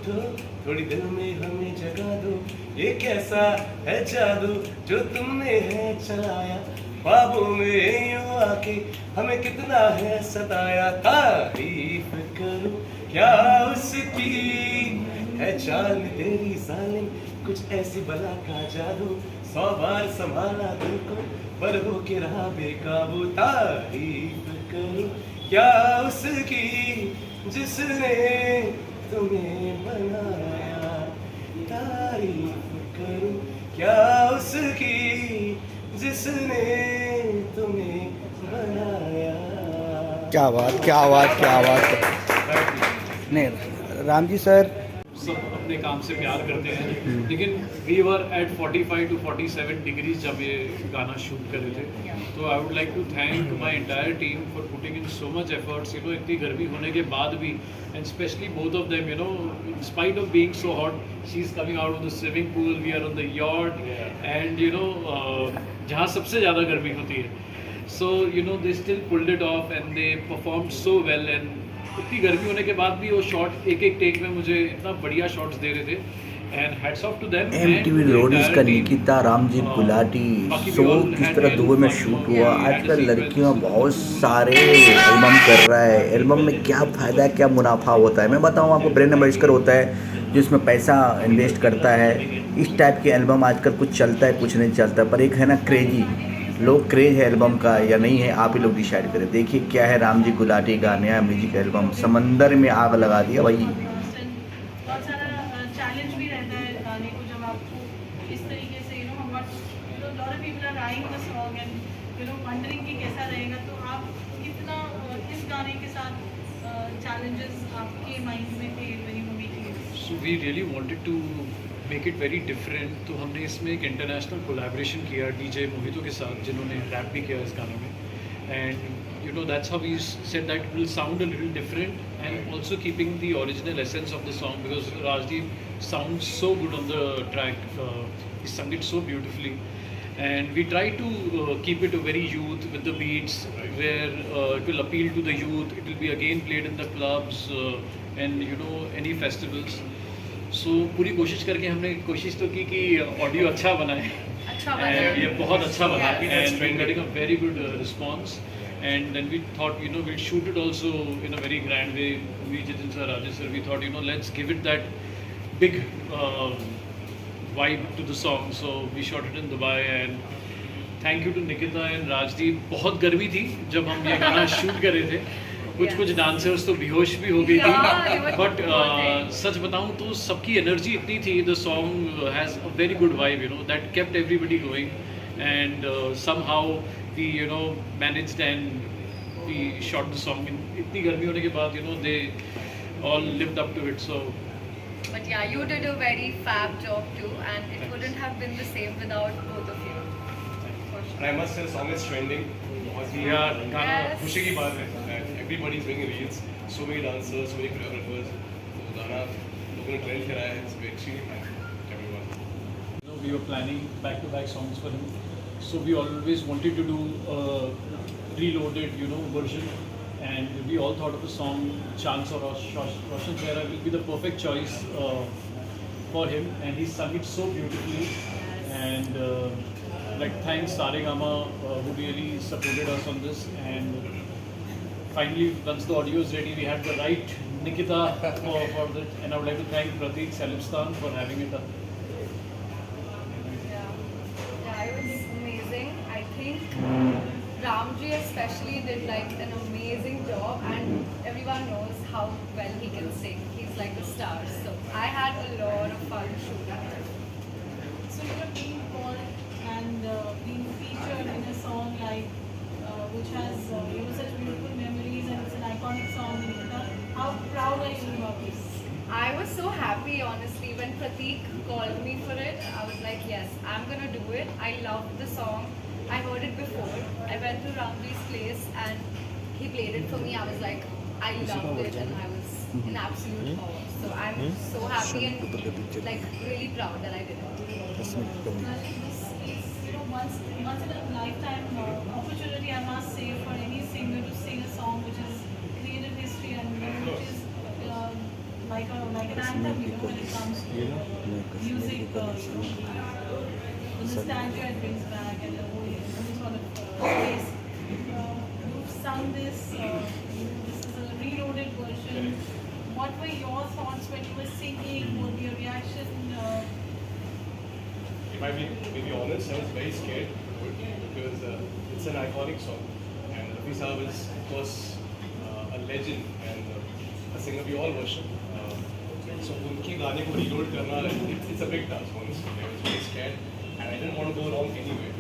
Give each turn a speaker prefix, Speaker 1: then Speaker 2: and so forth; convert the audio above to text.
Speaker 1: उठो, थोड़ी दिल में हमें जगा दो, ये कैसा है जादू जो तुमने है चलाया, ख्वाबों में यूं आके हमें कितना है सताया। तारीफ करूं क्या उसकी है चाल तेरी जालिम, कुछ ऐसी बला का जादू, 100 बार संभाला दिल को पर हो के रहा बेकाबू। तारीफ करूं क्या उसकी जिसने तुम्हें बनाया, तारीफ करूं क्या उसकी जिसने तुम्हें बनाया।
Speaker 2: क्या बात, क्या बात, क्या बात। नहीं राम जी सर
Speaker 3: सब अपने काम से प्यार करते हैं, लेकिन we were at 45 to 47 degrees जब ये गाना शूट कर रहे थे। तो I would like to thank my entire team for putting in so much efforts, इतनी गर्मी होने के बाद भी, and specially both of them, in spite of being so hot, she is coming out of the swimming pool, we are on the yacht, and जहाँ सबसे ज़्यादा गर्मी होती है, सो they still pulled it of and they performed so well. And इतनी गर्मी होने के बाद भी वो शॉट एक एक टेक में मुझे इतना बढ़िया शॉट्स दे रहे थे, and hats off to them.
Speaker 2: MTV Roadies का निकिता, रामजीत गुलाटी, शो किस तरह दुबई में शूट हुआ। आजकल लड़कियां बहुत सारे एल्बम कर रहा है, एल्बम में क्या फ़ायदा क्या मुनाफा होता है मैं बताऊं आपको। ब्रांड एम्बेसडर होता है जिसमें पैसा इन्वेस्ट करता है, इस टाइप के एल्बम आजकल कुछ चलता है कुछ नहीं चलता, पर एक है ना क्रेजी लोग, क्रेज है एल्बम का या नहीं है, आप ही लोग डिसाइड करें। देखिए क्या है रामजी गुलाटी का नया म्यूजिक एल्बम, समंदर में आग लगा दिया भाई।
Speaker 4: बहुत सारा चैलेंज भी रहता है गाने को, जब आपको इस तरीके से lot of people are writing the song and wondering कि कैसा रहेगा, तो आप कितना इस गाने के साथ चैलेंजेस आपके माइंड में थे when you were making it?
Speaker 3: So we really wanted to make it very different, तो हमने इसमें एक इंटरनेशनल कोलैबोरेशन किया डीजे मोहितो के साथ, जिन्होंने रैप भी किया इस गाने में। And that's how we said that will sound a little different and also keeping the original essence of the song, because Rajdeep sound so good on the track, he sung it so beautifully, and we try to keep it a very youth with the beats where it will appeal to the youth. It will be again played in the clubs and any festivals. So पूरी कोशिश करके हमने कोशिश तो की कि audio अच्छा बनाए, and ये बहुत अच्छा बना, and we're getting a very good response. And then we thought we'll shoot it also in a very grand way. We Jitin sir, Rajesh sir, we thought let's give it that big vibe to the song. So we shot it in Dubai, and thank you to Nikita and Rajdeep. बहुत गर्मी थी जब हम ये गाना shoot कर रहे थे, कुछ डांसर्स तो बेहोश भी हो गई थी, बट सच बताऊं तो सबकी एनर्जी इतनी थी, the song has a very good vibe that kept everybody going, and somehow we managed and we shot the song in इतनी गर्मी होने के बाद they all lived up to it. So
Speaker 5: But yeah, you did a very fab job too, and it wouldn't have been the same without both of you. For sure.
Speaker 1: And I must say, song is trending. बहुत ही गाना खुशी की बात है। Everybody is making reels, so many dancers, so many choreographers. तो गाना लोगों ने ट्रेंड कराया है, इसमें extremely thanks everyone.
Speaker 3: We were planning back-to-back songs for him, so we always wanted to do a reloaded version, and we all thought of a song, Chance or Roshan Chehra will be the perfect choice for him, and he sung it so beautifully. And thanks Saregama who really supported us on this, and finally once the audio is ready, we had the right Nikita for that, and I would like to thank Pratik Salimstan for having it up.
Speaker 5: Yeah, it was amazing. I think Ramji especially did an amazing job, and everyone knows how well he can sing. He's like a star. So I had a lot of fun shooting him.
Speaker 4: So being called and being featured in a song which has such beautiful memories, and it's an iconic song, Nikita, how proud are you about this?
Speaker 5: I was so happy, honestly, when Pratik called me for it. I was like, yes, I'm gonna do it. I loved the song. I heard it before. I went to Ramji's place and he played it for me. I was like, I loved it, and I was in absolute awe. So I'm so happy and really proud that I did it.
Speaker 4: This is once in a lifetime opportunity, I must say, for any singer to sing a song which has created history and which is like an anthem, you know, when it comes to music, the nostalgia it brings back and the whole sort of space. You've sung this. This is a reloaded version. What were your thoughts when you were singing? What was your reaction?
Speaker 1: If I be honest, I was very scared because it's an iconic song, and Rafi Saab is, of course, a legend and a singer we all worship. So उनके गाने को reload करना, it's a big task. Honestly, I was very scared, and I didn't want to go wrong anyway.